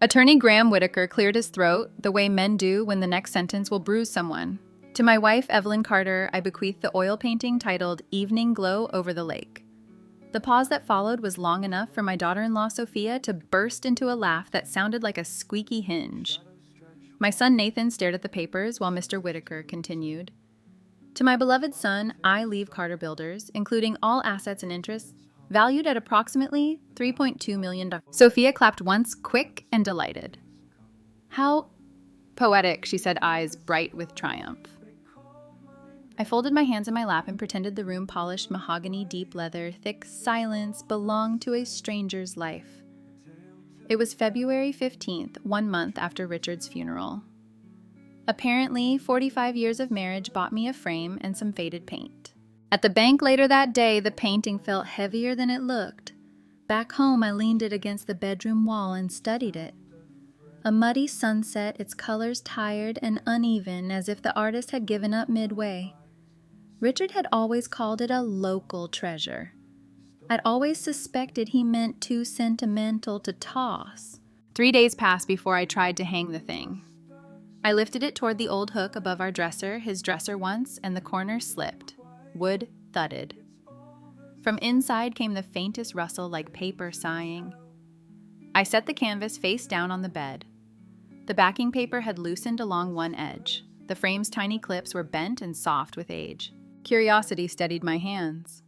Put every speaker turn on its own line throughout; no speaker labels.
Attorney Graham Whitaker cleared his throat the way men do when the next sentence will bruise someone. To my wife, Evelyn Carter, I bequeath the oil painting titled Evening Glow Over the Lake. The pause that followed was long enough for my daughter-in-law Sophia to burst into a laugh that sounded like a squeaky hinge. My son Nathan stared at the papers while Mr. Whitaker continued. To my beloved son, I leave Carter Builders, including all assets and interests, valued at approximately $3.2 million. Sophia clapped once, quick and delighted. How poetic, she said, eyes bright with triumph. I folded my hands in my lap and pretended the room polished mahogany, deep leather, thick silence belonged to a stranger's life. It was February 15th, 1 month after Richard's funeral. Apparently, 45 years of marriage bought me a frame and some faded paint. At the bank later that day, the painting felt heavier than it looked. Back home, I leaned it against the bedroom wall and studied it. A muddy sunset, its colors tired and uneven as if the artist had given up midway. Richard had always called it a local treasure. I'd always suspected he meant too sentimental to toss. 3 days passed before I tried to hang the thing. I lifted it toward the old hook above our dresser, his dresser once, and the corner slipped. Wood thudded. From inside came the faintest rustle like paper sighing. I set the canvas face down on the bed. The backing paper had loosened along one edge. The frame's tiny clips were bent and soft with age. Curiosity steadied my hands.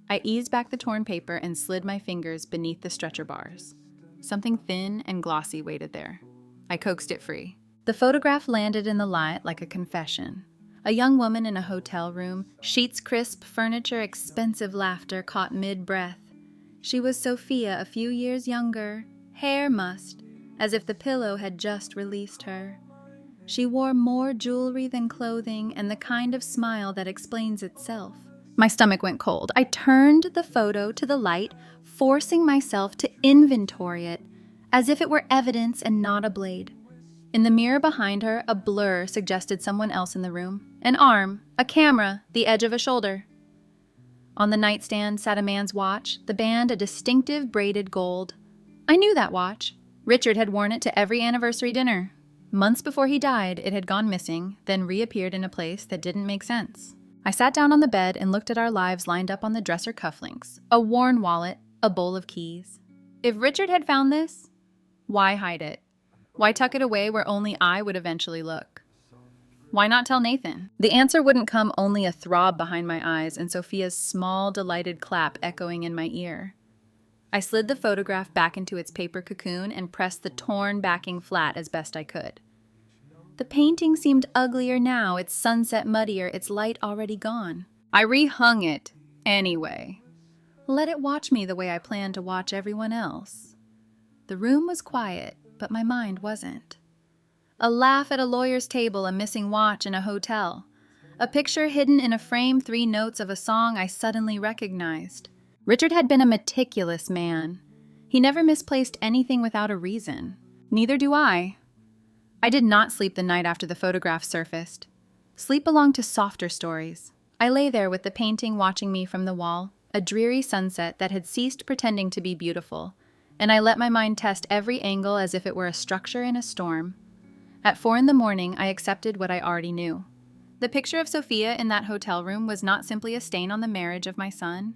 I eased back the torn paper and slid my fingers beneath the stretcher bars. Something thin and glossy waited there. I coaxed it free. The photograph landed in the light like a confession. A young woman in a hotel room, sheets crisp, furniture, expensive laughter caught mid-breath. She was Sophia, a few years younger, hair mussed, as if the pillow had just released her. She wore more jewelry than clothing and the kind of smile that explains itself. My stomach went cold. I turned the photo to the light, forcing myself to inventory it, as if it were evidence and not a blade. In the mirror behind her, a blur suggested someone else in the room. An arm, a camera, the edge of a shoulder. On the nightstand sat a man's watch, the band a distinctive braided gold. I knew that watch. Richard had worn it to every anniversary dinner. Months before he died, it had gone missing, then reappeared in a place that didn't make sense. I sat down on the bed and looked at our lives lined up on the dresser cufflinks, a worn wallet, a bowl of keys. If Richard had found this, why hide it? Why tuck it away where only I would eventually look? Why not tell Nathan? The answer wouldn't come only a throb behind my eyes and Sophia's small, delighted clap echoing in my ear. I slid the photograph back into its paper cocoon and pressed the torn backing flat as best I could. The painting seemed uglier now, its sunset muddier, its light already gone. I rehung it anyway. Let it watch me the way I planned to watch everyone else. The room was quiet, but my mind wasn't. A laugh at a lawyer's table, a missing watch in a hotel. A picture hidden in a frame, 3 notes of a song I suddenly recognized. Richard had been a meticulous man. He never misplaced anything without a reason. Neither do I. I did not sleep the night after the photograph surfaced. Sleep belonged to softer stories. I lay there with the painting watching me from the wall, a dreary sunset that had ceased pretending to be beautiful, and I let my mind test every angle as if it were a structure in a storm. At 4 a.m, I accepted what I already knew. The picture of Sophia in that hotel room was not simply a stain on the marriage of my son.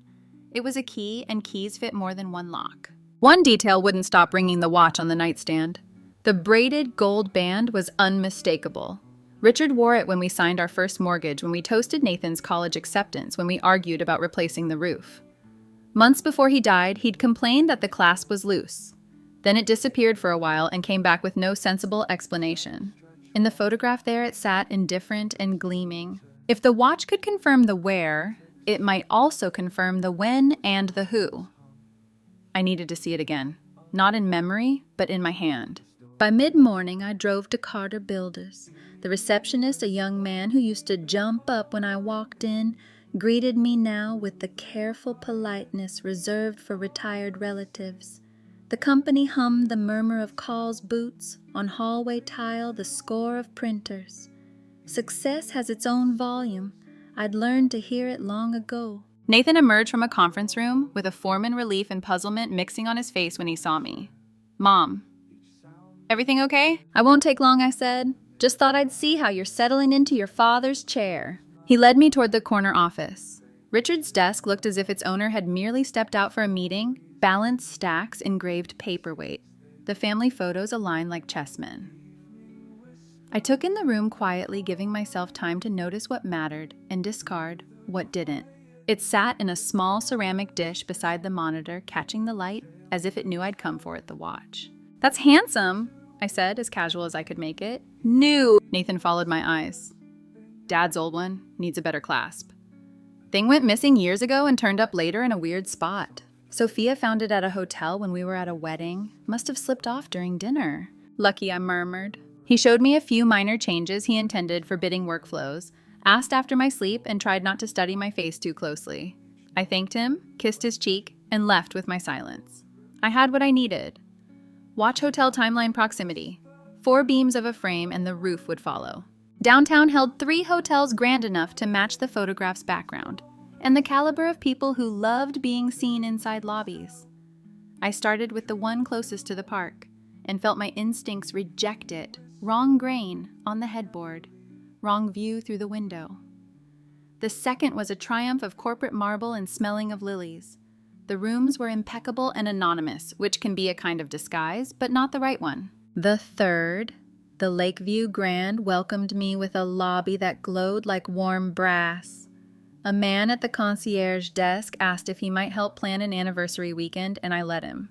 It was a key, and keys fit more than one lock. One detail wouldn't stop ringing the watch on the nightstand. The braided gold band was unmistakable. Richard wore it when we signed our first mortgage, when we toasted Nathan's college acceptance, when we argued about replacing the roof. Months before he died, he'd complained that the clasp was loose. Then it disappeared for a while and came back with no sensible explanation. In the photograph there, it sat indifferent and gleaming. If the watch could confirm the where, it might also confirm the when and the who. I needed to see it again, not in memory, but in my hand. By mid-morning, I drove to Carter Builders. The receptionist, a young man who used to jump up when I walked in, greeted me now with the careful politeness reserved for retired relatives. The company hummed the murmur of calls' boots, on hallway tile the score of printers. Success has its own volume. I'd learned to hear it long ago. Nathan emerged from a conference room with a foreman relief and puzzlement mixing on his face when he saw me. Mom. Everything okay? I won't take long, I said. Just thought I'd see how you're settling into your father's chair. He led me toward the corner office. Richard's desk looked as if its owner had merely stepped out for a meeting, balanced stacks engraved paperweight. The family photos aligned like chessmen. I took in the room quietly, giving myself time to notice what mattered and discard what didn't. It sat in a small ceramic dish beside the monitor, catching the light as if it knew I'd come for it to watch. That's handsome, I said, as casual as I could make it. New. Nathan followed my eyes. Dad's old one needs a better clasp. Thing went missing years ago and turned up later in a weird spot. Sophia found it at a hotel when we were at a wedding. Must have slipped off during dinner. Lucky, I murmured. He showed me a few minor changes he intended for bidding workflows, asked after my sleep, and tried not to study my face too closely. I thanked him, kissed his cheek, and left with my silence. I had what I needed. Watch hotel timeline proximity. 4 beams of a frame and the roof would follow. Downtown held 3 hotels grand enough to match the photograph's background, and the caliber of people who loved being seen inside lobbies. I started with the one closest to the park, and felt my instincts reject it. Wrong grain on the headboard, wrong view through the window. The second was a triumph of corporate marble and smelling of lilies. The rooms were impeccable and anonymous, which can be a kind of disguise, but not the right one. The third, the Lakeview Grand, welcomed me with a lobby that glowed like warm brass. A man at the concierge desk asked if he might help plan an anniversary weekend, and I let him.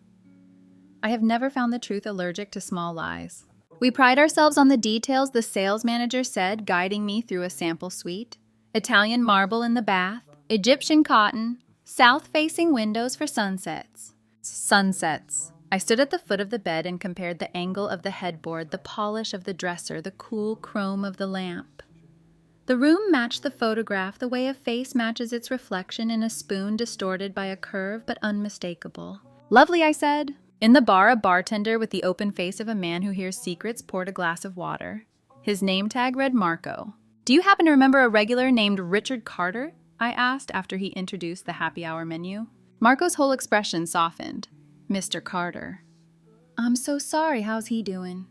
I have never found the truth allergic to small lies. We pride ourselves on the details, the sales manager said, guiding me through a sample suite. Italian marble in the bath, Egyptian cotton, south-facing windows for sunsets. Sunsets. I stood at the foot of the bed and compared the angle of the headboard, the polish of the dresser, the cool chrome of the lamp. The room matched the photograph the way a face matches its reflection in a spoon distorted by a curve but unmistakable. Lovely, I said. In the bar, a bartender with the open face of a man who hears secrets poured a glass of water. His name tag read Marco. Do you happen to remember a regular named Richard Carter? I asked after he introduced the happy hour menu. Marco's whole expression softened. Mr. Carter. I'm so sorry, how's he doing?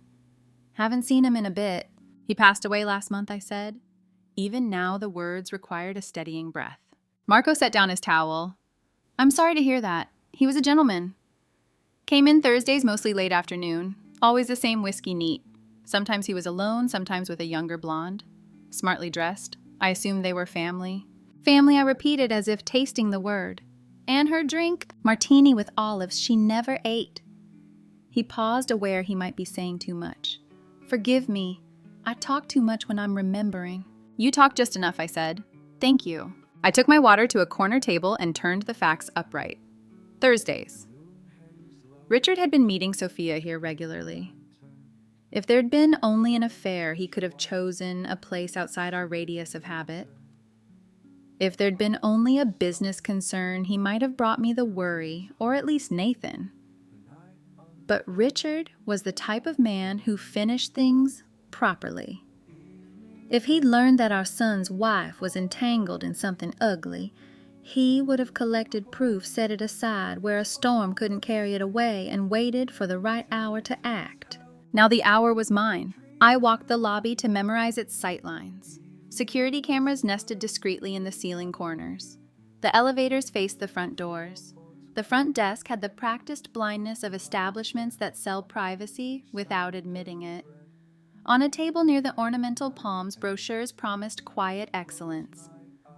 Haven't seen him in a bit. He passed away last month, I said. Even now, the words required a steadying breath. Marco set down his towel. I'm sorry to hear that. He was a gentleman. Came in Thursdays, mostly late afternoon. Always the same whiskey neat. Sometimes he was alone, sometimes with a younger blonde. Smartly dressed. I assumed they were family. Family, I repeated as if tasting the word. And her drink? Martini with olives she never ate. He paused, aware he might be saying too much. Forgive me. I talk too much when I'm remembering. You talk just enough, I said. Thank you. I took my water to a corner table and turned the facts upright. Thursdays. Richard had been meeting Sophia here regularly. If there'd been only an affair, he could have chosen a place outside our radius of habit. If there'd been only a business concern, he might have brought me the worry, or at least Nathan. But Richard was the type of man who finished things properly. If he'd learned that our son's wife was entangled in something ugly, he would have collected proof, set it aside where a storm couldn't carry it away, and waited for the right hour to act. Now the hour was mine. I walked the lobby to memorize its sightlines. Security cameras nested discreetly in the ceiling corners. The elevators faced the front doors. The front desk had the practiced blindness of establishments that sell privacy without admitting it. On a table near the ornamental palms, brochures promised quiet excellence.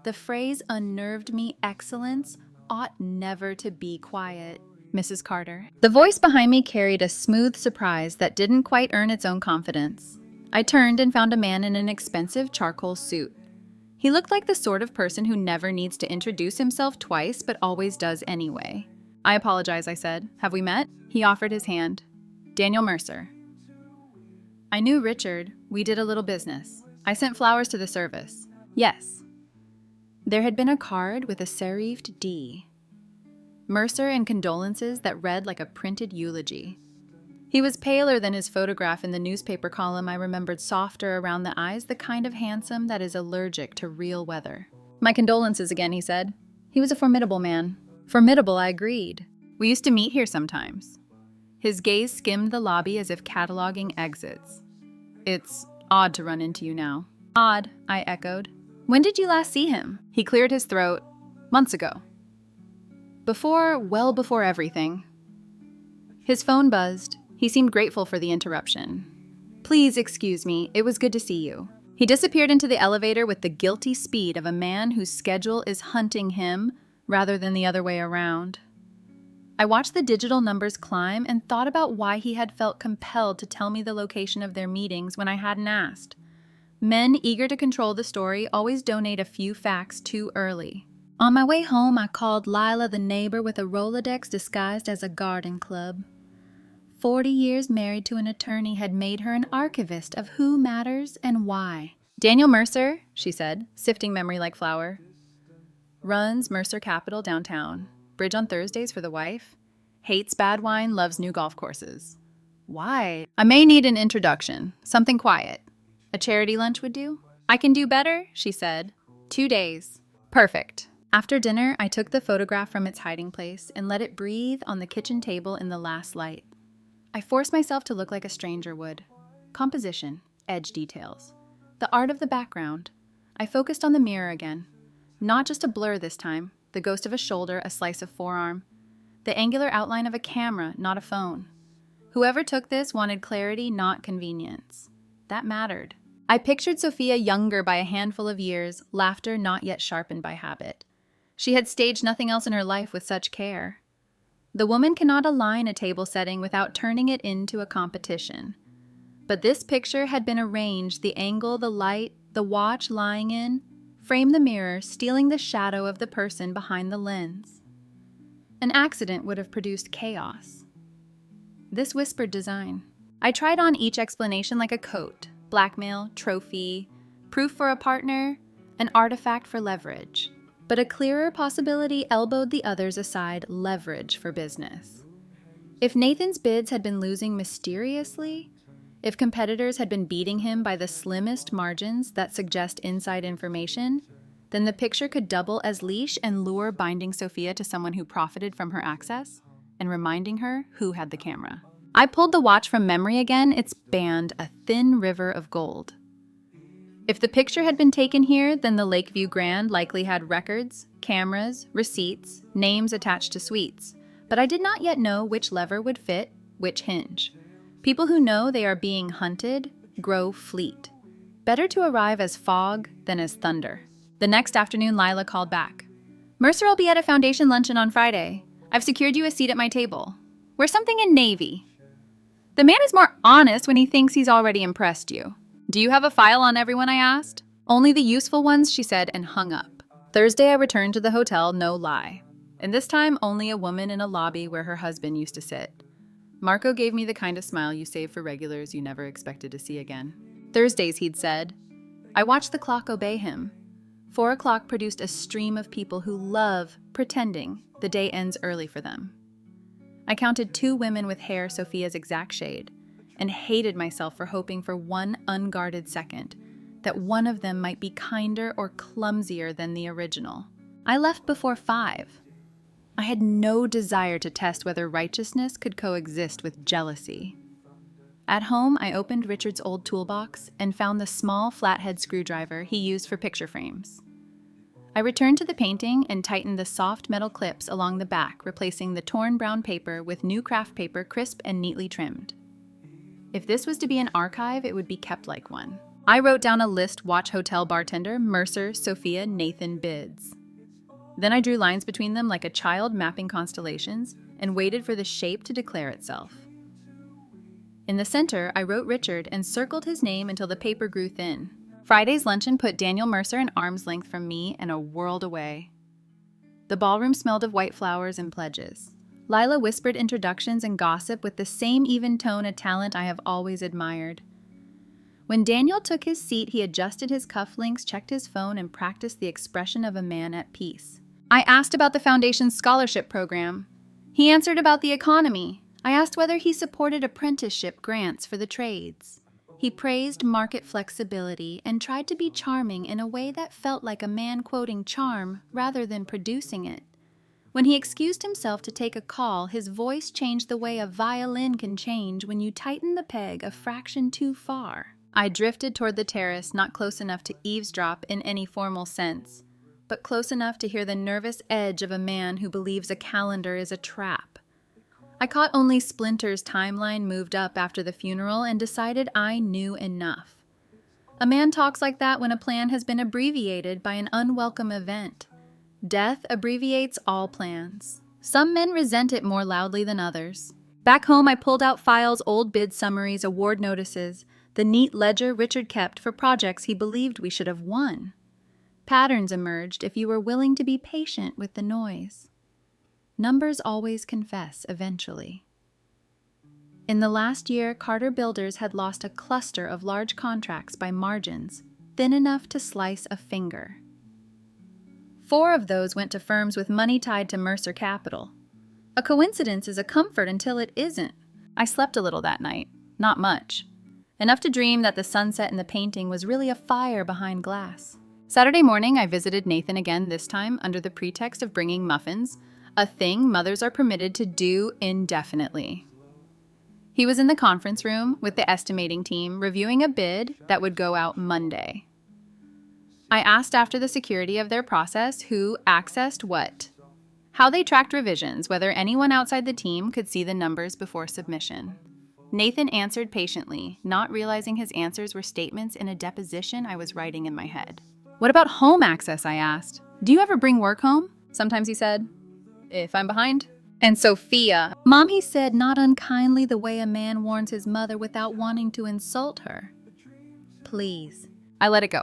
The phrase unnerved me. Excellence ought never to be quiet. Mrs. Carter. The voice behind me carried a smooth surprise that didn't quite earn its own confidence. I turned and found a man in an expensive charcoal suit. He looked like the sort of person who never needs to introduce himself twice, but always does anyway. I apologize, I said. Have we met? He offered his hand. Daniel Mercer. I knew Richard. We did a little business. I sent flowers to the service. Yes. There had been a card with a serifed D. Mercer and condolences that read like a printed eulogy. He was paler than his photograph in the newspaper column. I remembered softer around the eyes, the kind of handsome that is allergic to real weather. My condolences again, he said. He was a formidable man. Formidable, I agreed. We used to meet here sometimes. His gaze skimmed the lobby as if cataloging exits. "It's odd to run into you now." "Odd," I echoed. "When did you last see him?" He cleared his throat. "Months ago. Well before everything." His phone buzzed. He seemed grateful for the interruption. "Please excuse me, it was good to see you." He disappeared into the elevator with the guilty speed of a man whose schedule is hunting him rather than the other way around. I watched the digital numbers climb and thought about why he had felt compelled to tell me the location of their meetings when I hadn't asked. Men eager to control the story always donate a few facts too early. On my way home, I called Lila the neighbor with a Rolodex disguised as a garden club. 40 years married to an attorney had made her an archivist of who matters and why. "Daniel Mercer," she said, sifting memory like flour. "Runs Mercer Capital downtown. Bridge on Thursdays for the wife. Hates bad wine, loves new golf courses." "Why?" "I may need an introduction. Something quiet. A charity lunch would do?" "I can do better," she said. 2 days. "Perfect." After dinner, I took the photograph from its hiding place and let it breathe on the kitchen table in the last light. I forced myself to look like a stranger would. Composition, edge details, the art of the background. I focused on the mirror again. Not just a blur this time, the ghost of a shoulder, a slice of forearm. The angular outline of a camera, not a phone. Whoever took this wanted clarity, not convenience. That mattered. I pictured Sophia younger by a handful of years, laughter not yet sharpened by habit. She had staged nothing else in her life with such care. The woman cannot align a table setting without turning it into a competition. But this picture had been arranged, the angle, the light, the watch lying in, frame the mirror, stealing the shadow of the person behind the lens. An accident would have produced chaos. This whispered design. I tried on each explanation like a coat: blackmail, trophy, proof for a partner, an artifact for leverage. But a clearer possibility elbowed the others aside: leverage for business. If Nathan's bids had been losing mysteriously, if competitors had been beating him by the slimmest margins that suggest inside information, then the picture could double as leash and lure, binding Sophia to someone who profited from her access and reminding her who had the camera. I pulled the watch from memory again, its band a thin river of gold. If the picture had been taken here, then the Lakeview Grand likely had records, cameras, receipts, names attached to suites. But I did not yet know which lever would fit which hinge. People who know they are being hunted grow fleet. Better to arrive as fog than as thunder. The next afternoon, Lila called back. "Mercer will be at a foundation luncheon on Friday. I've secured you a seat at my table. Wear something in navy." The man is more honest when he thinks he's already impressed you. "Do you have a file on everyone?" I asked. "Only the useful ones," she said, and hung up. Thursday, I returned to the hotel, no lie. And this time, only a woman in a lobby where her husband used to sit. Marco gave me the kind of smile you save for regulars you never expected to see again. "Thursdays," he'd said. I watched the clock obey him. 4 o'clock produced a stream of people who love pretending the day ends early for them. I counted 2 women with hair Sophia's exact shade, and hated myself for hoping for one unguarded second that one of them might be kinder or clumsier than the original. I left before 5. I had no desire to test whether righteousness could coexist with jealousy. At home, I opened Richard's old toolbox and found the small flathead screwdriver he used for picture frames. I returned to the painting and tightened the soft metal clips along the back, replacing the torn brown paper with new craft paper, crisp and neatly trimmed. If this was to be an archive, it would be kept like one. I wrote down a list: watch, hotel, bartender, Mercer, Sophia, Nathan, bids. Then I drew lines between them like a child mapping constellations and waited for the shape to declare itself. In the center, I wrote Richard and circled his name until the paper grew thin. Friday's luncheon put Daniel Mercer an arm's length from me and a world away. The ballroom smelled of white flowers and pledges. Lila whispered introductions and gossip with the same even tone, a talent I have always admired. When Daniel took his seat, he adjusted his cufflinks, checked his phone, and practiced the expression of a man at peace. I asked about the foundation's scholarship program. He answered about the economy. I asked whether he supported apprenticeship grants for the trades. He praised market flexibility and tried to be charming in a way that felt like a man quoting charm rather than producing it. When he excused himself to take a call, his voice changed the way a violin can change when you tighten the peg a fraction too far. I drifted toward the terrace, not close enough to eavesdrop in any formal sense, but close enough to hear the nervous edge of a man who believes a calendar is a trap. I caught only Splinter's timeline moved up after the funeral and decided I knew enough. A man talks like that when a plan has been abbreviated by an unwelcome event. Death abbreviates all plans. Some men resent it more loudly than others. Back home, I pulled out files, old bid summaries, award notices, the neat ledger Richard kept for projects he believed we should have won. Patterns emerged if you were willing to be patient with the noise. Numbers always confess eventually. In the last year, Carter Builders had lost a cluster of large contracts by margins thin enough to slice a finger. 4 of those went to firms with money tied to Mercer Capital. A coincidence is a comfort until it isn't. I slept a little that night, not much. Enough to dream that the sunset in the painting was really a fire behind glass. Saturday morning, I visited Nathan again, this time under the pretext of bringing muffins, a thing mothers are permitted to do indefinitely. He was in the conference room with the estimating team reviewing a bid that would go out Monday. I asked after the security of their process, who accessed what, how they tracked revisions, whether anyone outside the team could see the numbers before submission. Nathan answered patiently, not realizing his answers were statements in a deposition I was writing in my head. What about home access, I asked. Do you ever bring work home? Sometimes he said, if I'm behind. And Sophia, Mom, he said, not unkindly the way a man warns his mother without wanting to insult her. Please. I let it go.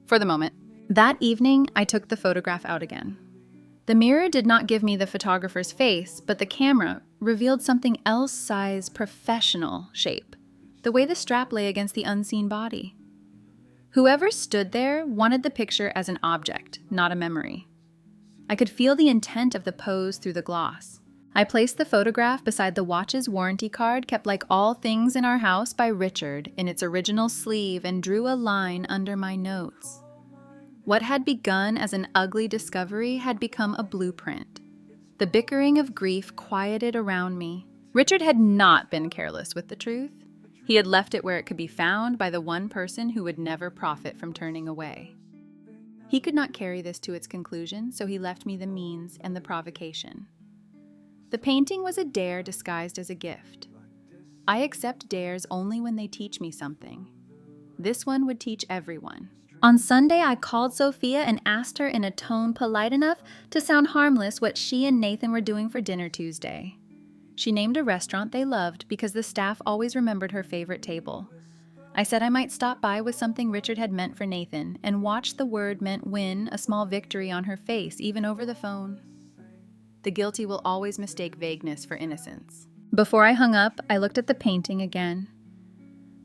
For the moment. That evening, I took the photograph out again. The mirror did not give me the photographer's face, but the camera revealed something else size professional shape, the way the strap lay against the unseen body. Whoever stood there wanted the picture as an object, not a memory. I could feel the intent of the pose through the gloss. I placed the photograph beside the watch's warranty card kept like all things in our house by Richard in its original sleeve and drew a line under my notes. What had begun as an ugly discovery had become a blueprint. The bickering of grief quieted around me. Richard had not been careless with the truth. He had left it where it could be found by the one person who would never profit from turning away. He could not carry this to its conclusion, so he left me the means and the provocation. The painting was a dare disguised as a gift. I accept dares only when they teach me something. This one would teach everyone. On Sunday, I called Sophia and asked her in a tone polite enough to sound harmless what she and Nathan were doing for dinner Tuesday. She named a restaurant they loved because the staff always remembered her favorite table. I said I might stop by with something Richard had meant for Nathan and watch the word meant win a small victory on her face, even over the phone. The guilty will always mistake vagueness for innocence. Before I hung up, I looked at the painting again.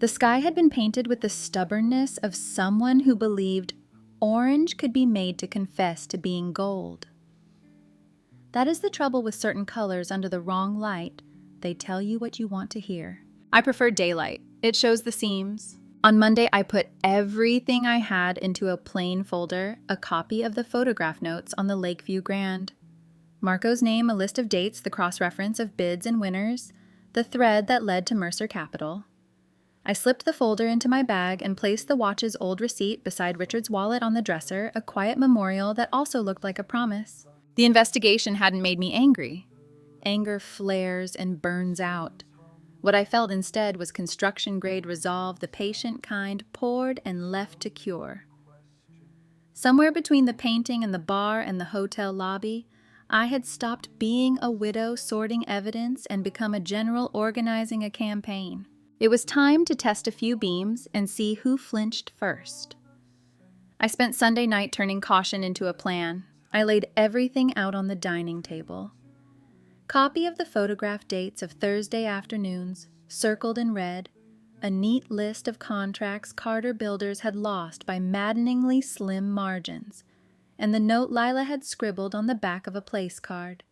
The sky had been painted with the stubbornness of someone who believed orange could be made to confess to being gold. That is the trouble with certain colors under the wrong light. They tell you what you want to hear. I prefer daylight. It shows the seams. On Monday, I put everything I had into a plain folder, a copy of the photograph notes on the Lakeview Grand. Marco's name, a list of dates, the cross-reference of bids and winners, the thread that led to Mercer Capital. I slipped the folder into my bag and placed the watch's old receipt beside Richard's wallet on the dresser, a quiet memorial that also looked like a promise. The investigation hadn't made me angry. Anger flares and burns out. What I felt instead was construction-grade resolve, the patient kind, poured and left to cure. Somewhere between the painting and the bar and the hotel lobby, I had stopped being a widow sorting evidence and become a general organizing a campaign. It was time to test a few beams and see who flinched first. I spent Sunday night turning caution into a plan. I laid everything out on the dining table. Copy of the photograph dates of Thursday afternoons, circled in red, a neat list of contracts Carter Builders had lost by maddeningly slim margins, and the note Lila had scribbled on the back of a place card.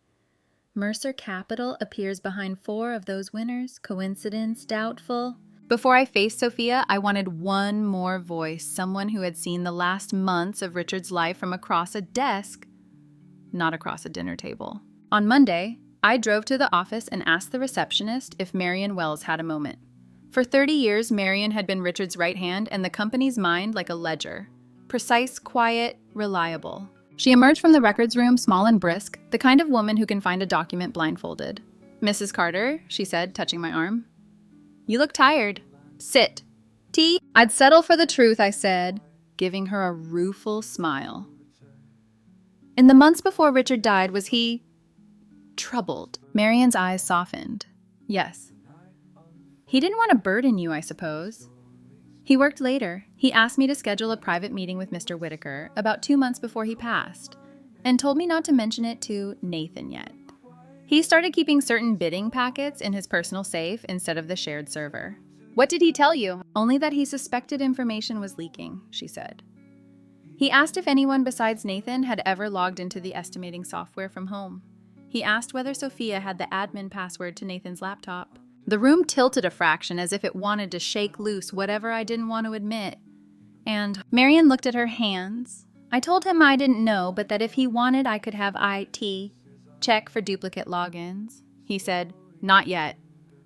Mercer Capital appears behind 4 of those winners. Coincidence? Doubtful. Before I faced Sophia, I wanted one more voice, someone who had seen the last months of Richard's life from across a desk, not across a dinner table. On Monday, I drove to the office and asked the receptionist if Marion Wells had a moment. For 30 years, Marion had been Richard's right hand and the company's mind like a ledger. Precise, quiet, reliable. She emerged from the records room small and brisk, the kind of woman who can find a document blindfolded. "Mrs. Carter," she said, touching my arm. "You look tired. Sit. Tea?" "I'd settle for the truth," I said, giving her a rueful smile. "In the months before Richard died, was he troubled?" Marion's eyes softened. "Yes." "He didn't want to burden you, I suppose." "He worked later. He asked me to schedule a private meeting with Mr. Whitaker about 2 months before he passed, and told me not to mention it to Nathan yet. He started keeping certain bidding packets in his personal safe instead of the shared server." "What did he tell you?" "Only that he suspected information was leaking," she said. "He asked if anyone besides Nathan had ever logged into the estimating software from home. He asked whether Sophia had the admin password to Nathan's laptop." The room tilted a fraction as if it wanted to shake loose whatever I didn't want to admit. And Marion looked at her hands. "I told him I didn't know, but that if he wanted, I could have IT check for duplicate logins." He said, "Not yet.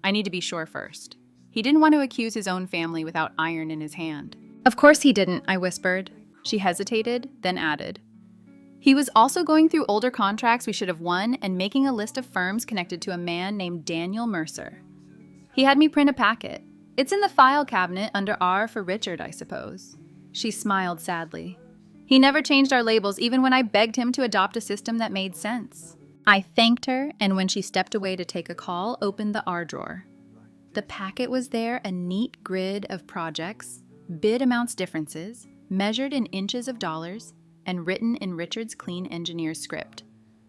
I need to be sure first." He didn't want to accuse his own family without iron in his hand. "Of course he didn't," I whispered. She hesitated, then added, "He was also going through older contracts we should have won and making a list of firms connected to a man named Daniel Mercer. He had me print a packet. It's in the file cabinet under R for Richard, I suppose." She smiled sadly. "He never changed our labels even when I begged him to adopt a system that made sense." I thanked her, and when she stepped away to take a call, opened the R drawer. The packet was there, a neat grid of projects, bid amounts differences, measured in inches of dollars, and written in Richard's clean engineer script.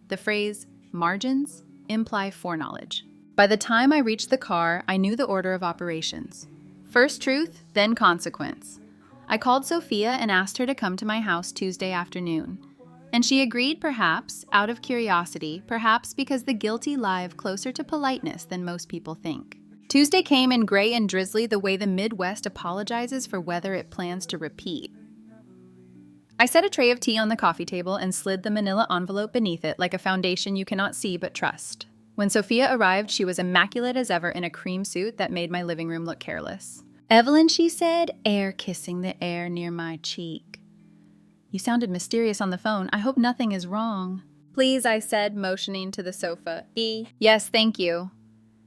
The phrase, "margins," imply foreknowledge. By the time I reached the car, I knew the order of operations. First truth, then consequence. I called Sophia and asked her to come to my house Tuesday afternoon. And she agreed, perhaps out of curiosity, perhaps because the guilty live closer to politeness than most people think. Tuesday came in gray and drizzly the way the Midwest apologizes for weather it plans to repeat. I set a tray of tea on the coffee table and slid the manila envelope beneath it like a foundation you cannot see but trust. When Sophia arrived, she was immaculate as ever in a cream suit that made my living room look careless. "Evelyn," she said, air kissing the air near my cheek. "You sounded mysterious on the phone. I hope nothing is wrong." "Please," I said, motioning to the sofa. "Yes, thank you."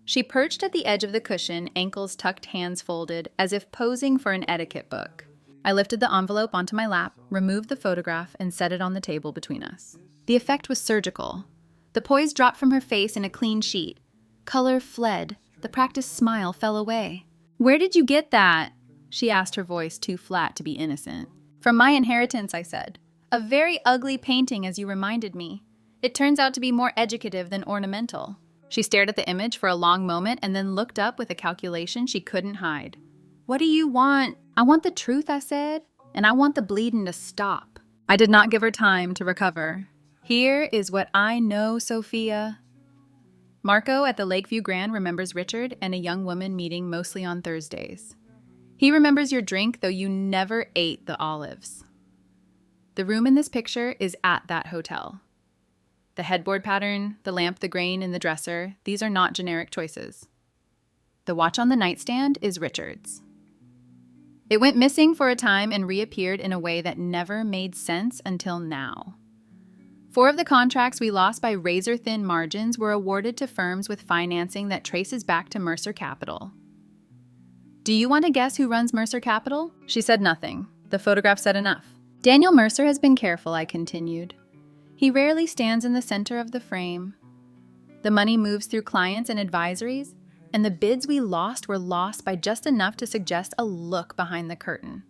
She perched at the edge of the cushion, ankles tucked, hands folded, as if posing for an etiquette book. I lifted the envelope onto my lap, removed the photograph, and set it on the table between us. The effect was surgical. The poise dropped from her face in a clean sheet. Color fled. The practiced smile fell away. "Where did you get that?" she asked, her voice too flat to be innocent. "From my inheritance," I said. "A very ugly painting, as you reminded me. It turns out to be more educative than ornamental." She stared at the image for a long moment and then looked up with a calculation she couldn't hide. "What do you want?" "I want the truth," I said, "and I want the bleeding to stop." I did not give her time to recover. "Here is what I know, Sophia." Marco at the Lakeview Grand remembers Richard and a young woman meeting mostly on Thursdays. He remembers your drink, though you never ate the olives. The room in this picture is at that hotel. The headboard pattern, the lamp, the grain in the dresser, these are not generic choices. The watch on the nightstand is Richard's. It went missing for a time and reappeared in a way that never made sense until now. 4 of the contracts we lost by razor-thin margins were awarded to firms with financing that traces back to Mercer Capital. "Do you want to guess who runs Mercer Capital?" She said nothing. The photograph said enough. "Daniel Mercer has been careful," I continued. "He rarely stands in the center of the frame. The money moves through clients and advisories, and the bids we lost were lost by just enough to suggest a look behind the curtain.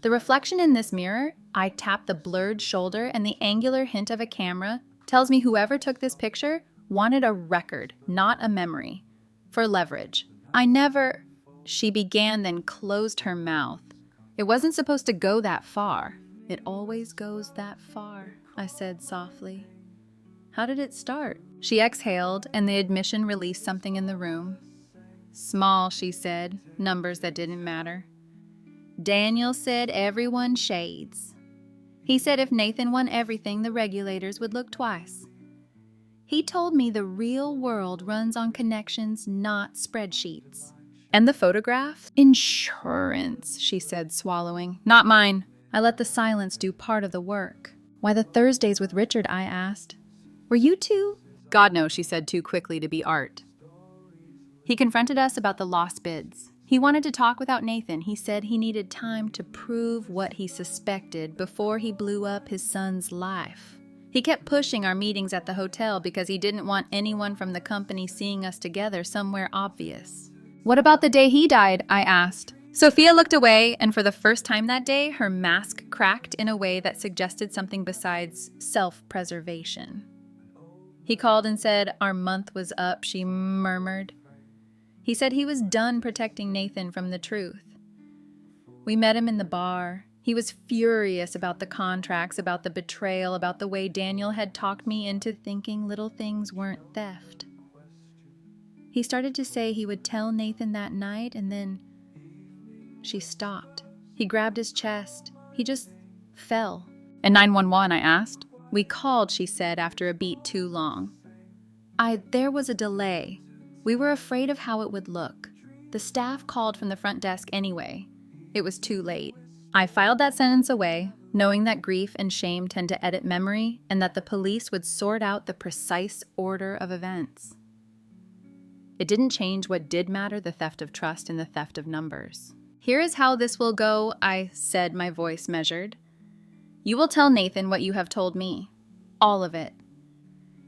The reflection in this mirror," I tap the blurred shoulder, and the angular hint of a camera tells me whoever took this picture wanted a record, not a memory, for leverage. "I never," she began, then closed her mouth. "It wasn't supposed to go that far." "It always goes that far," I said softly. "How did it start?" She exhaled, and the admission released something in the room. "Small," she said, numbers that didn't matter. "Daniel said everyone shades. He said if Nathan won everything, the regulators would look twice. He told me the real world runs on connections, not spreadsheets. And the photograph? Insurance, she said, swallowing. Not mine. I let the silence do part of the work. Why the Thursdays with Richard, I asked. Were you two? God no, she said too quickly to be art. He confronted us about the lost bids. He wanted to talk without Nathan. He said he needed time to prove what he suspected before he blew up his son's life. He kept pushing our meetings at the hotel because he didn't want anyone from the company seeing us together somewhere obvious. What about the day he died? I asked. Sophia looked away, and for the first time that day, her mask cracked in a way that suggested something besides self-preservation. He called and said our month was up, she murmured. He said he was done protecting Nathan from the truth. We met him in the bar. He was furious about the contracts, about the betrayal, about the way Daniel had talked me into thinking little things weren't theft. He started to say he would tell Nathan that night, and then she stopped. He grabbed his chest. He just fell. And 911, I asked. We called, she said, after a beat too long. There was a delay. We were afraid of how it would look. The staff called from the front desk anyway. It was too late. I filed that sentence away, knowing that grief and shame tend to edit memory and that the police would sort out the precise order of events. It didn't change what did matter, the theft of trust and the theft of numbers. Here is how this will go, I said, my voice measured. You will tell Nathan what you have told me. All of it.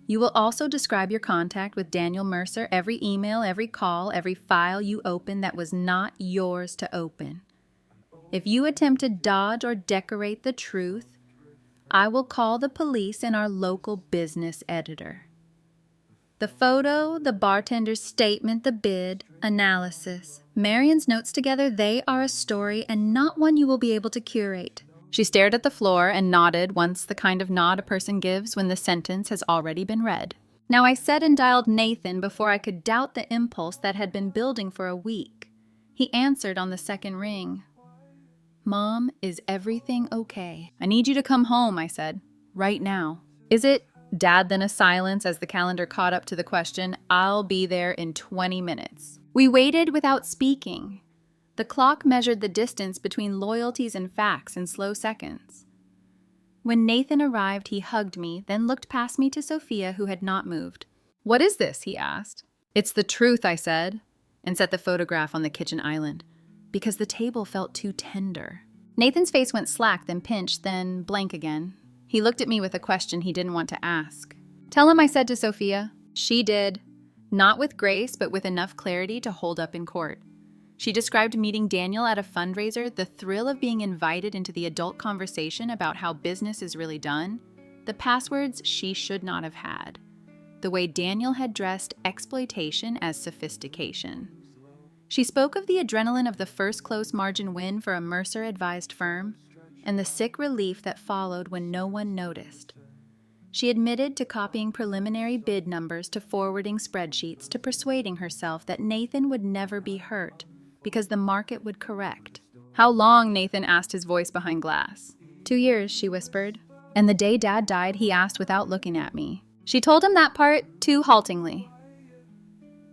You will also describe your contact with Daniel Mercer, every email, every call, every file you opened that was not yours to open. If you attempt to dodge or decorate the truth, I will call the police and our local business editor. The photo, the bartender's statement, the bid, analysis, Marion's notes together, they are a story and not one you will be able to curate. She stared at the floor and nodded once, the kind of nod a person gives when the sentence has already been read. Now I said and dialed Nathan before I could doubt the impulse that had been building for a week. He answered on the second ring. Mom, is everything okay? I need you to come home, I said. Right now. Is it? Dad, then a silence as the calendar caught up to the question. I'll be there in 20 minutes. We waited without speaking. The clock measured the distance between loyalties and facts in slow seconds. When Nathan arrived, he hugged me, then looked past me to Sophia, who had not moved. What is this? He asked. It's the truth, I said, and set the photograph on the kitchen island, because the table felt too tender. Nathan's face went slack, then pinched, then blank again. He looked at me with a question he didn't want to ask. Tell him I said to Sophia. She did. Not with grace, but with enough clarity to hold up in court. She described meeting Daniel at a fundraiser, the thrill of being invited into the adult conversation about how business is really done, the passwords she should not have had, the way Daniel had dressed exploitation as sophistication. She spoke of the adrenaline of the first close margin win for a Mercer-advised firm and the sick relief that followed when no one noticed. She admitted to copying preliminary bid numbers, to forwarding spreadsheets, to persuading herself that Nathan would never be hurt because the market would correct. How long? Nathan asked, his voice behind glass. 2 years, she whispered. And the day Dad died, he asked without looking at me. She told him that part too haltingly.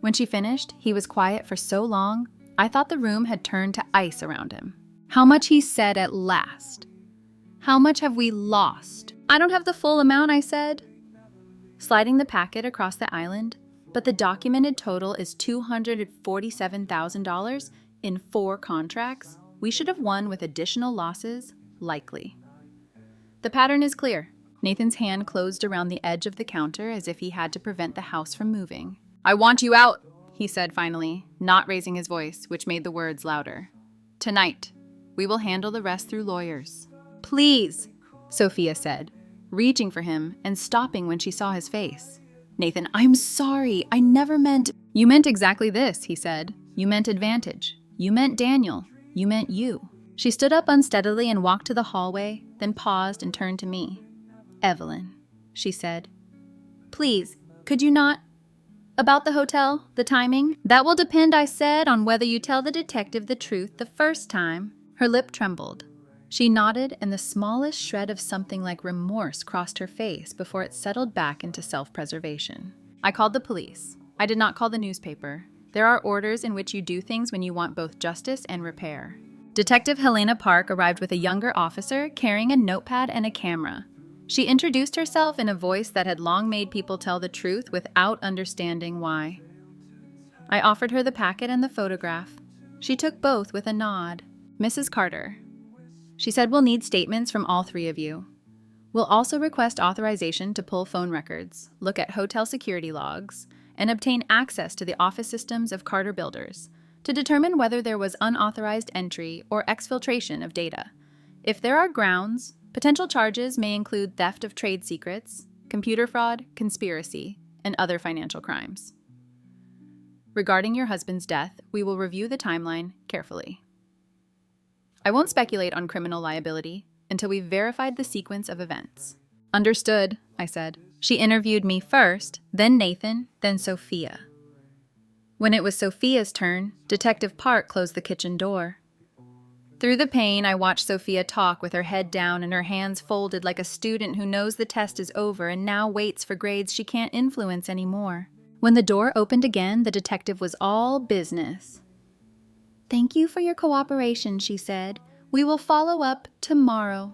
When she finished, he was quiet for so long, I thought the room had turned to ice around him. How much, he said at last. How much have we lost? I don't have the full amount, I said, sliding the packet across the island, but the documented total is $247,000 in 4 contracts. We should have won with additional losses, likely. The pattern is clear. Nathan's hand closed around the edge of the counter as if he had to prevent the house from moving. I want you out, he said finally, not raising his voice, which made the words louder. Tonight. We will handle the rest through lawyers. Please, Sophia said, reaching for him and stopping when she saw his face. Nathan, I'm sorry. I never meant... You meant exactly this, he said. You meant advantage. You meant Daniel. You meant you. She stood up unsteadily and walked to the hallway, then paused and turned to me. Evelyn, she said. Please, could you not... About the hotel, the timing? That will depend, I said, on whether you tell the detective the truth the first time. Her lip trembled. She nodded, and the smallest shred of something like remorse crossed her face before it settled back into self-preservation. I called the police. I did not call the newspaper. There are orders in which you do things when you want both justice and repair. Detective Helena Park arrived with a younger officer carrying a notepad and a camera. She introduced herself in a voice that had long made people tell the truth without understanding why. I offered her the packet and the photograph. She took both with a nod. "Mrs. Carter," she said, "we'll need statements from all three of you. We'll also request authorization to pull phone records, look at hotel security logs, and obtain access to the office systems of Carter Builders to determine whether there was unauthorized entry or exfiltration of data. If there are grounds, potential charges may include theft of trade secrets, computer fraud, conspiracy, and other financial crimes. Regarding your husband's death, we will review the timeline carefully. I won't speculate on criminal liability until we've verified the sequence of events." "Understood," I said. She interviewed me first, then Nathan, then Sophia. When it was Sophia's turn, Detective Park closed the kitchen door. Through the pane, I watched Sophia talk with her head down and her hands folded like a student who knows the test is over and now waits for grades she can't influence anymore. When the door opened again, the detective was all business. "Thank you for your cooperation," she said. "We will follow up tomorrow."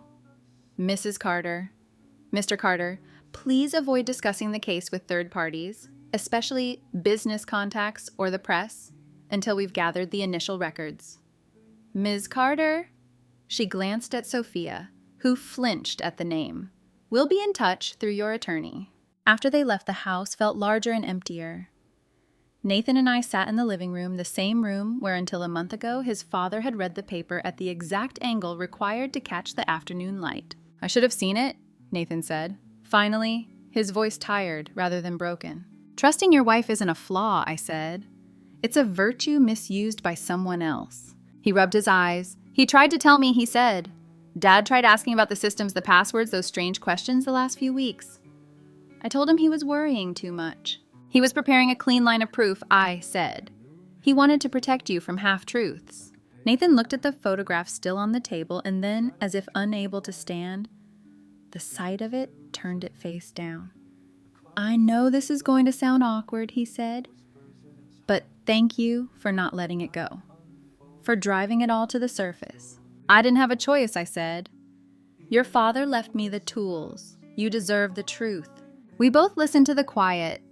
"Mrs. Carter." "Mr. Carter, please avoid discussing the case with third parties, especially business contacts or the press, until we've gathered the initial records." "Ms. Carter." She glanced at Sophia, who flinched at the name. "We'll be in touch through your attorney." After they left, the house felt larger and emptier. Nathan and I sat in the living room, the same room where until a month ago his father had read the paper at the exact angle required to catch the afternoon light. "I should have seen it," Nathan said. Finally, his voice tired rather than broken. "Trusting your wife isn't a flaw," I said. "It's a virtue misused by someone else." He rubbed his eyes. "He tried to tell me," he said. "Dad tried asking about the systems, the passwords, those strange questions the last few weeks." I told him he was worrying too much. "He was preparing a clean line of proof," I said. "He wanted to protect you from half-truths." Nathan looked at the photograph still on the table and then, as if unable to stand, the sight of it turned it face down. "I know this is going to sound awkward," he said, "but thank you for not letting it go, for driving it all to the surface." "I didn't have a choice," I said. "Your father left me the tools. You deserve the truth." We both listened to the quiet.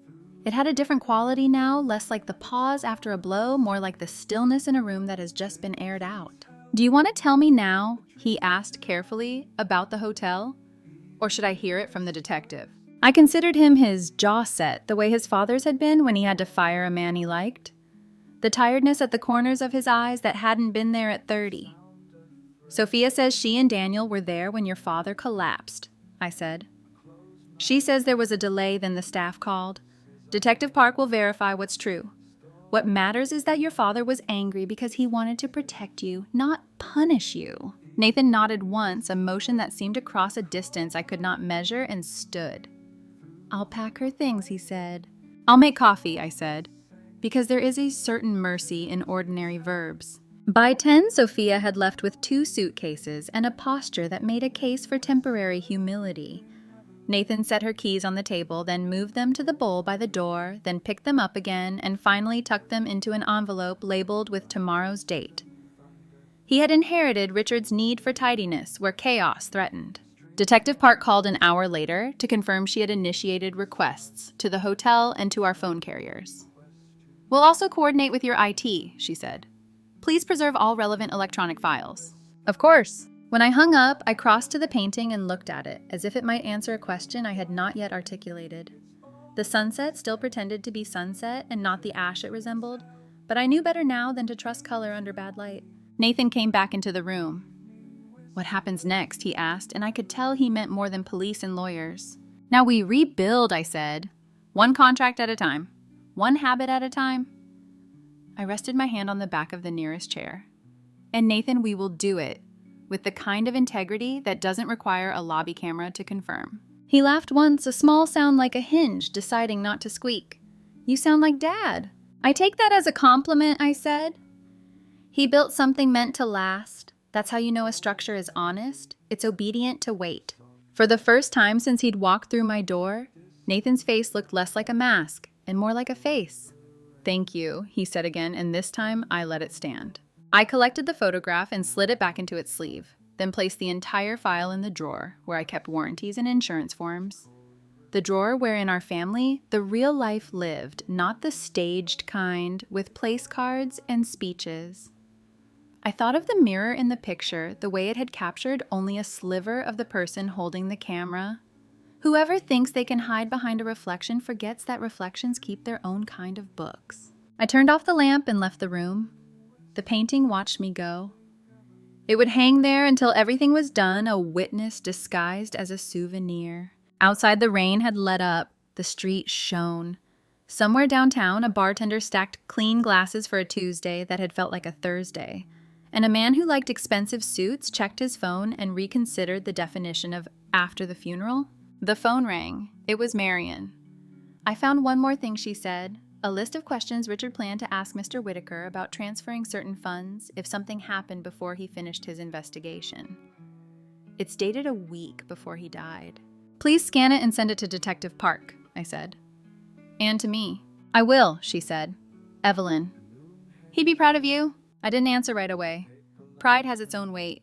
It had a different quality now, less like the pause after a blow, more like the stillness in a room that has just been aired out. "Do you want to tell me now," he asked carefully, "about the hotel? Or should I hear it from the detective?" I considered him his jaw set, the way his father's had been when he had to fire a man he liked. The tiredness at the corners of his eyes that hadn't been there at 30. "Sophia says she and Daniel were there when your father collapsed," I said. "She says there was a delay, then the staff called. Detective Park will verify what's true. What matters is that your father was angry because he wanted to protect you, not punish you." Nathan nodded once, a motion that seemed to cross a distance I could not measure, and stood. "I'll pack her things," he said. "I'll make coffee," I said, because there is a certain mercy in ordinary verbs. By 10, Sophia had left with 2 suitcases and a posture that made a case for temporary humility. Nathan set her keys on the table, then moved them to the bowl by the door, then picked them up again, and finally tucked them into an envelope labeled with tomorrow's date. He had inherited Richard's need for tidiness where chaos threatened. Detective Park called an hour later to confirm she had initiated requests to the hotel and to our phone carriers. "We'll also coordinate with your IT," she said. "Please preserve all relevant electronic files." "Of course." When I hung up, I crossed to the painting and looked at it, as if it might answer a question I had not yet articulated. The sunset still pretended to be sunset and not the ash it resembled, but I knew better now than to trust color under bad light. Nathan came back into the room. "What happens next?" he asked, and I could tell he meant more than police and lawyers. "Now we rebuild," I said. "One contract at a time. One habit at a time." I rested my hand on the back of the nearest chair. "And Nathan, we will do it, with the kind of integrity that doesn't require a lobby camera to confirm." He laughed once, a small sound like a hinge deciding not to squeak. "You sound like Dad." "I take that as a compliment," I said. "He built something meant to last, That's how you know a structure is honest. It's obedient to weight. For the first time since he'd walked through my door, Nathan's face looked less like a mask and more like a face. "Thank you," he said again, and this time I let it stand. I collected the photograph and slid it back into its sleeve, then placed the entire file in the drawer where I kept warranties and insurance forms. The drawer where in our family, the real life lived, not the staged kind, with place cards and speeches. I thought of the mirror in the picture, the way it had captured only a sliver of the person holding the camera. Whoever thinks they can hide behind a reflection forgets that reflections keep their own kind of books. I turned off the lamp and left the room. The painting watched me go. It would hang there until everything was done, a witness disguised as a souvenir. Outside, the rain had let up. The street shone. Somewhere downtown, a bartender stacked clean glasses for a Tuesday that had felt like a Thursday. And a man who liked expensive suits checked his phone and reconsidered the definition of after the funeral. The phone rang. It was Marion. "I found one more thing," she said. "A list of questions Richard planned to ask Mr. Whitaker about transferring certain funds if something happened before he finished his investigation. It's dated a week before he died. Please scan it and send it to Detective Park," I said. "And to me." "I will," she said. "Evelyn." "He'd be proud of you." I didn't answer right away. Pride has its own weight.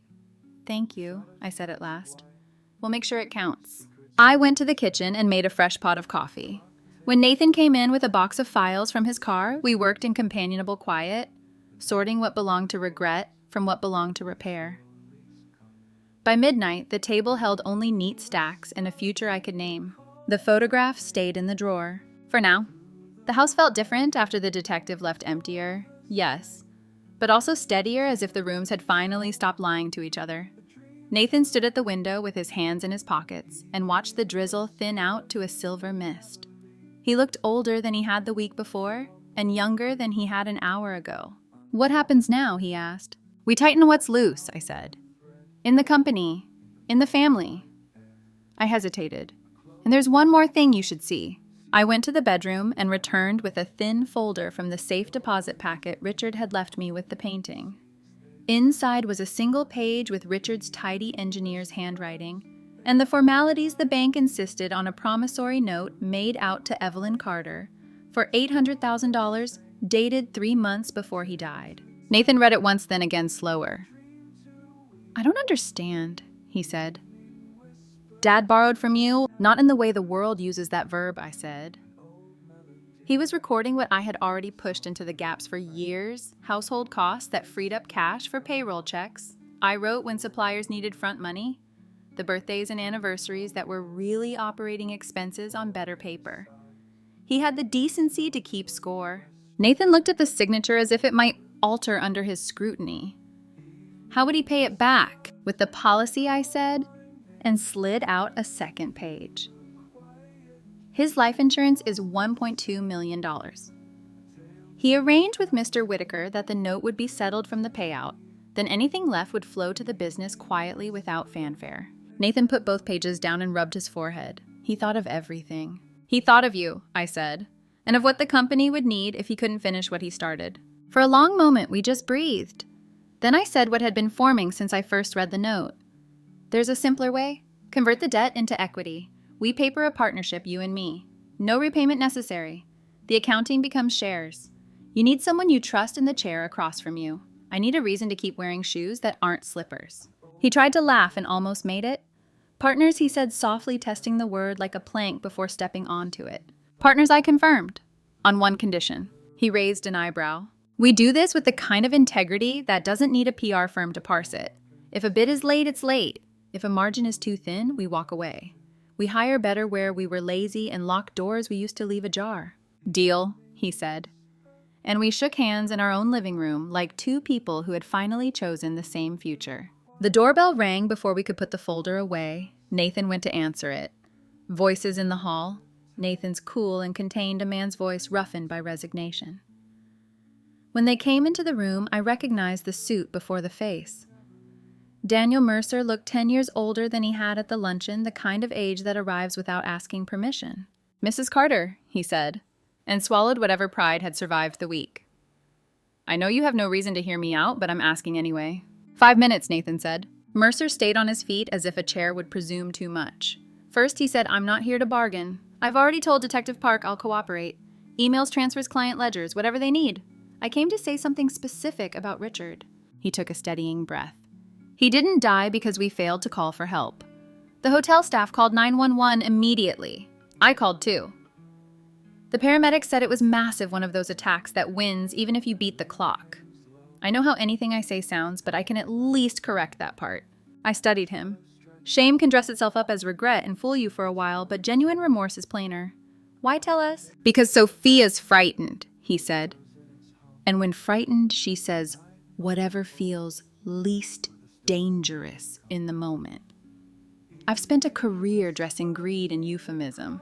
"Thank you," I said at last. "We'll make sure it counts." I went to the kitchen and made a fresh pot of coffee. When Nathan came in with a box of files from his car, we worked in companionable quiet, sorting what belonged to regret from what belonged to repair. By midnight, the table held only neat stacks and a future I could name. The photograph stayed in the drawer. For now. The house felt different after the detective left emptier, yes, but also steadier, as if the rooms had finally stopped lying to each other. Nathan stood at the window with his hands in his pockets and watched the drizzle thin out to a silver mist. He looked older than he had the week before and younger than he had an hour ago. "What happens now?" he asked. "We tighten what's loose," I said. "In the company, in the family." I hesitated. "And there's one more thing you should see." I went to the bedroom and returned with a thin folder from the safe deposit packet Richard had left me with the painting. Inside was a single page with Richard's tidy engineer's handwriting, and the formalities the bank insisted on, a promissory note made out to Evelyn Carter for $800,000 dated 3 months before he died. Nathan read it once, then again slower. "I don't understand," he said. "Dad borrowed from you?" "Not in the way the world uses that verb," I said. He was recording what I had already pushed into the gaps for years, household costs that freed up cash for payroll checks. I wrote when suppliers needed front money, the birthdays and anniversaries that were really operating expenses on better paper. He had the decency to keep score. Nathan looked at the signature as if it might alter under his scrutiny. "How would he pay it back?" "With the policy," I said, and slid out a second page. His life insurance is $1.2 million. He arranged with Mr. Whitaker that the note would be settled from the payout, then anything left would flow to the business quietly without fanfare. Nathan put both pages down and rubbed his forehead. He thought of everything. "He thought of you," I said, "and of what the company would need if he couldn't finish what he started." For a long moment, we just breathed. Then I said what had been forming since I first read the note. "There's a simpler way. Convert the debt into equity. We paper a partnership, you and me. No repayment necessary. The accounting becomes shares. You need someone you trust in the chair across from you. I need a reason to keep wearing shoes that aren't slippers." He tried to laugh and almost made it. "Partners," he said, softly testing the word like a plank before stepping onto it. "Partners, I confirmed. On one condition." He raised an eyebrow. "We do this with the kind of integrity that doesn't need a PR firm to parse it. If a bid is late, it's late. If a margin is too thin, we walk away. We hire better where we were lazy and lock doors we used to leave ajar." "Deal," he said. And we shook hands in our own living room like two people who had finally chosen the same future. The doorbell rang before we could put the folder away. Nathan went to answer it. Voices in the hall. Nathan's cool and contained, a man's voice roughened by resignation. When they came into the room, I recognized the suit before the face. Daniel Mercer looked 10 years older than he had at the luncheon, the kind of age that arrives without asking permission. "Mrs. Carter," he said, and swallowed whatever pride had survived the week. "I know you have no reason to hear me out, but I'm asking anyway." 5 minutes, Nathan said. Mercer stayed on his feet as if a chair would presume too much. First, he said, I'm not here to bargain. I've already told Detective Park I'll cooperate. Emails, transfers, client ledgers, whatever they need. I came to say something specific about Richard. He took a steadying breath. He didn't die because we failed to call for help. The hotel staff called 911 immediately. I called too. The paramedics said it was massive, one of those attacks that wins even if you beat the clock. I know how anything I say sounds, but I can at least correct that part. I studied him. Shame can dress itself up as regret and fool you for a while, but genuine remorse is plainer. Why tell us? Because Sophia's frightened, he said. And when frightened, she says, whatever feels least dangerous in the moment. I've spent a career dressing greed and euphemism.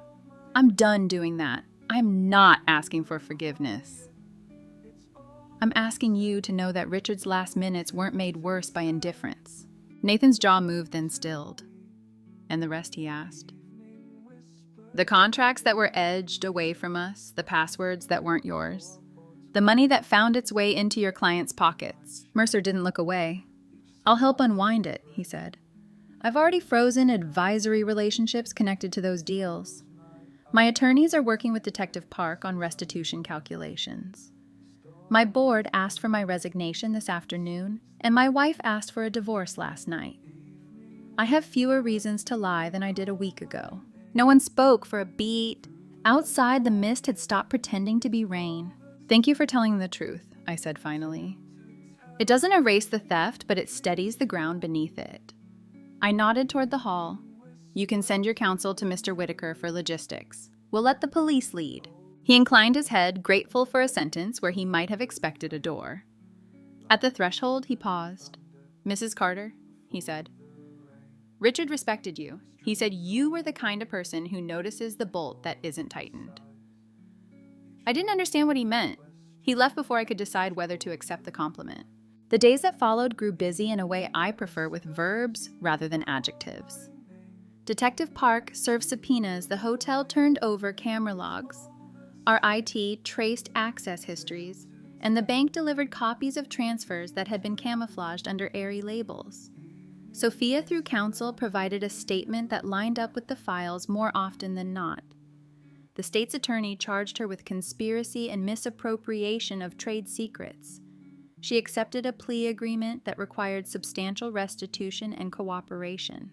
I'm done doing that. I'm not asking for forgiveness. I'm asking you to know that Richard's last minutes weren't made worse by indifference. Nathan's jaw moved, then stilled. And the rest, he asked. The contracts that were edged away from us, the passwords that weren't yours, the money that found its way into your client's pockets. Mercer didn't look away. I'll help unwind it, he said. I've already frozen advisory relationships connected to those deals. My attorneys are working with Detective Park on restitution calculations. My board asked for my resignation this afternoon, and my wife asked for a divorce last night. I have fewer reasons to lie than I did a week ago. No one spoke for a beat. Outside, the mist had stopped pretending to be rain. Thank you for telling the truth, I said finally. It doesn't erase the theft, but it steadies the ground beneath it. I nodded toward the hall. You can send your counsel to Mr. Whitaker for logistics. We'll let the police lead. He inclined his head, grateful for a sentence where he might have expected a door. At the threshold, he paused. Mrs. Carter, he said. Richard respected you. He said you were the kind of person who notices the bolt that isn't tightened. I didn't understand what he meant. He left before I could decide whether to accept the compliment. The days that followed grew busy in a way I prefer, with verbs rather than adjectives. Detective Park served subpoenas, the hotel turned over camera logs. Our IT traced access histories, and the bank delivered copies of transfers that had been camouflaged under airy labels. Sophia, through counsel, provided a statement that lined up with the files more often than not. The state's attorney charged her with conspiracy and misappropriation of trade secrets. She accepted a plea agreement that required substantial restitution and cooperation.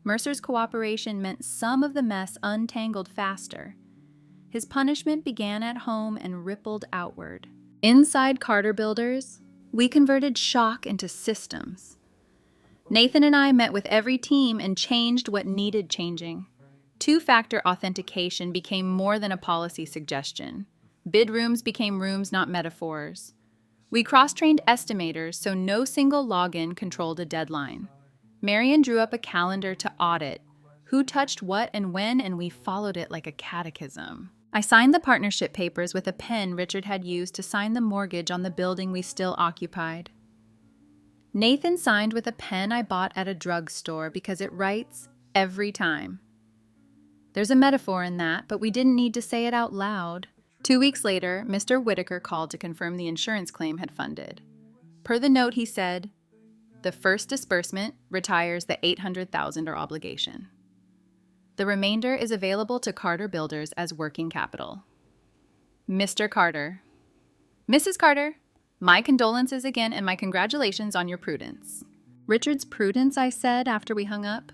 Mercer's cooperation meant some of the mess untangled faster. His punishment began at home and rippled outward. Inside Carter Builders, we converted shock into systems. Nathan and I met with every team and changed what needed changing. Two-factor authentication became more than a policy suggestion. Bid rooms became rooms, not metaphors. We cross-trained estimators so no single login controlled a deadline. Marion drew up a calendar to audit who touched what and when, and we followed it like a catechism. I signed the partnership papers with a pen Richard had used to sign the mortgage on the building we still occupied. Nathan signed with a pen I bought at a drugstore because it writes every time. There's a metaphor in that, but we didn't need to say it out loud. 2 weeks later, Mr. Whitaker called to confirm the insurance claim had funded. Per the note, he said, the first disbursement retires the $800,000 obligation. The remainder is available to Carter Builders as working capital. Mr. Carter. Mrs. Carter, my condolences again and my congratulations on your prudence. Richard's prudence, I said after we hung up.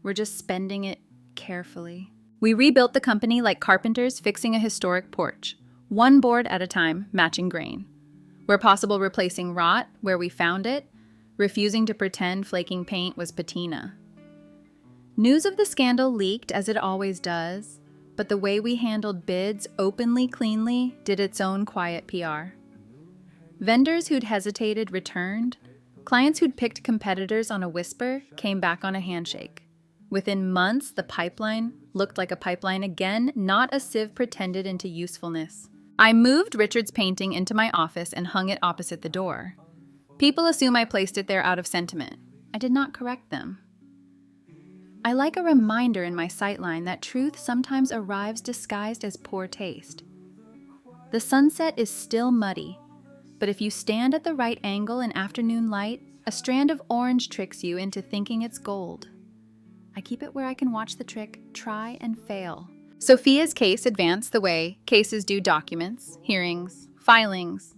We're just spending it carefully. We rebuilt the company like carpenters fixing a historic porch, one board at a time, matching grain. Where possible, replacing rot where we found it, refusing to pretend flaking paint was patina. News of the scandal leaked, as it always does, but the way we handled bids openly, cleanly, did its own quiet PR. Vendors who'd hesitated returned. Clients who'd picked competitors on a whisper came back on a handshake. Within months, the pipeline looked like a pipeline again, not a sieve pretended into usefulness. I moved Richard's painting into my office and hung it opposite the door. People assume I placed it there out of sentiment. I did not correct them. I like a reminder in my sightline that truth sometimes arrives disguised as poor taste. The sunset is still muddy. But if you stand at the right angle in afternoon light, a strand of orange tricks you into thinking it's gold. I keep it where I can watch the trick try and fail. Sophia's case advanced the way cases do documents, hearings, filings,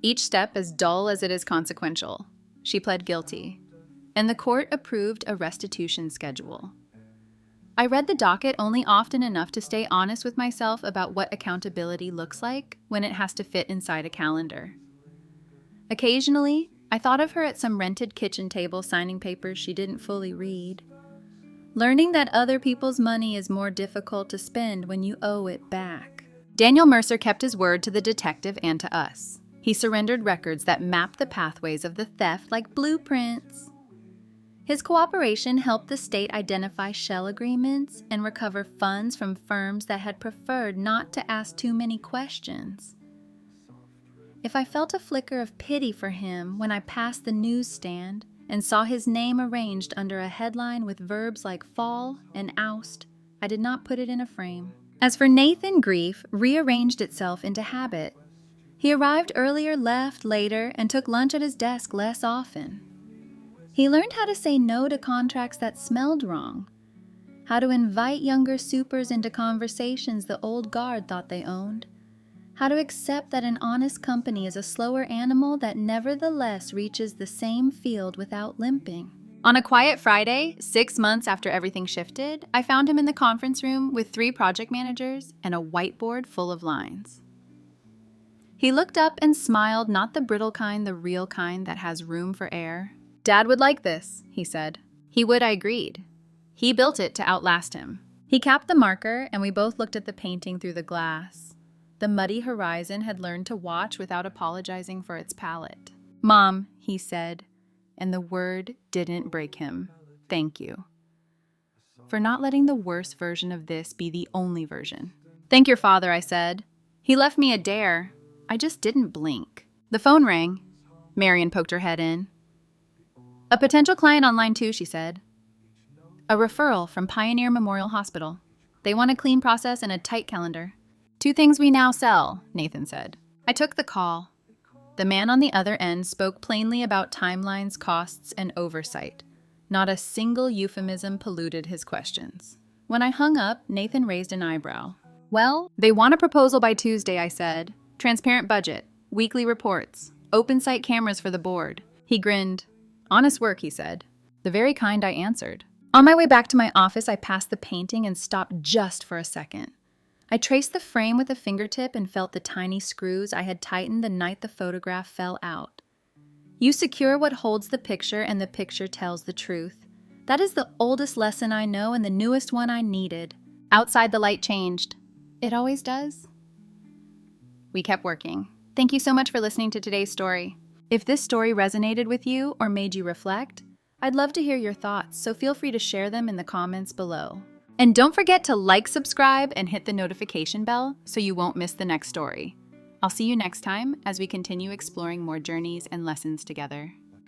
each step as dull as it is consequential. She pled guilty, and the court approved a restitution schedule. I read the docket only often enough to stay honest with myself about what accountability looks like when it has to fit inside a calendar. Occasionally, I thought of her at some rented kitchen table signing papers she didn't fully read. Learning that other people's money is more difficult to spend when you owe it back. Daniel Mercer kept his word to the detective and to us. He surrendered records that mapped the pathways of the theft like blueprints. His cooperation helped the state identify shell agreements and recover funds from firms that had preferred not to ask too many questions. If I felt a flicker of pity for him when I passed the newsstand and saw his name arranged under a headline with verbs like fall and oust, I did not put it in a frame. As for Nathan, grief rearranged itself into habit. He arrived earlier, left later, and took lunch at his desk less often. He learned how to say no to contracts that smelled wrong, how to invite younger supers into conversations the old guard thought they owned, how to accept that an honest company is a slower animal that nevertheless reaches the same field without limping. On a quiet Friday, 6 months after everything shifted, I found him in the conference room with 3 project managers and a whiteboard full of lines. He looked up and smiled, not the brittle kind, the real kind that has room for air. "Dad would like this," he said. He would, I agreed. He built it to outlast him. He capped the marker, and we both looked at the painting through the glass. The muddy horizon had learned to watch without apologizing for its palette. "Mom," he said, and the word didn't break him. "Thank you for not letting the worst version of this be the only version." "Thank your father," I said. "He left me a dare. I just didn't blink." The phone rang. Marion poked her head in. "A potential client on line 2, she said. "A referral from Pioneer Memorial Hospital. They want a clean process and a tight calendar. 2 things we now sell," Nathan said. I took the call. The man on the other end spoke plainly about timelines, costs, and oversight. Not a single euphemism polluted his questions. When I hung up, Nathan raised an eyebrow. "Well, they want a proposal by Tuesday," I said. "Transparent budget, weekly reports, open site cameras for the board." He grinned. "Honest work," he said. "The very kind," I answered. On my way back to my office, I passed the painting and stopped just for a second. I traced the frame with a fingertip and felt the tiny screws I had tightened the night the photograph fell out. You secure what holds the picture, and the picture tells the truth. That is the oldest lesson I know and the newest one I needed. Outside, the light changed. It always does. We kept working. Thank you so much for listening to today's story. If this story resonated with you or made you reflect, I'd love to hear your thoughts, so feel free to share them in the comments below. And don't forget to like, subscribe, and hit the notification bell so you won't miss the next story. I'll see you next time as we continue exploring more journeys and lessons together.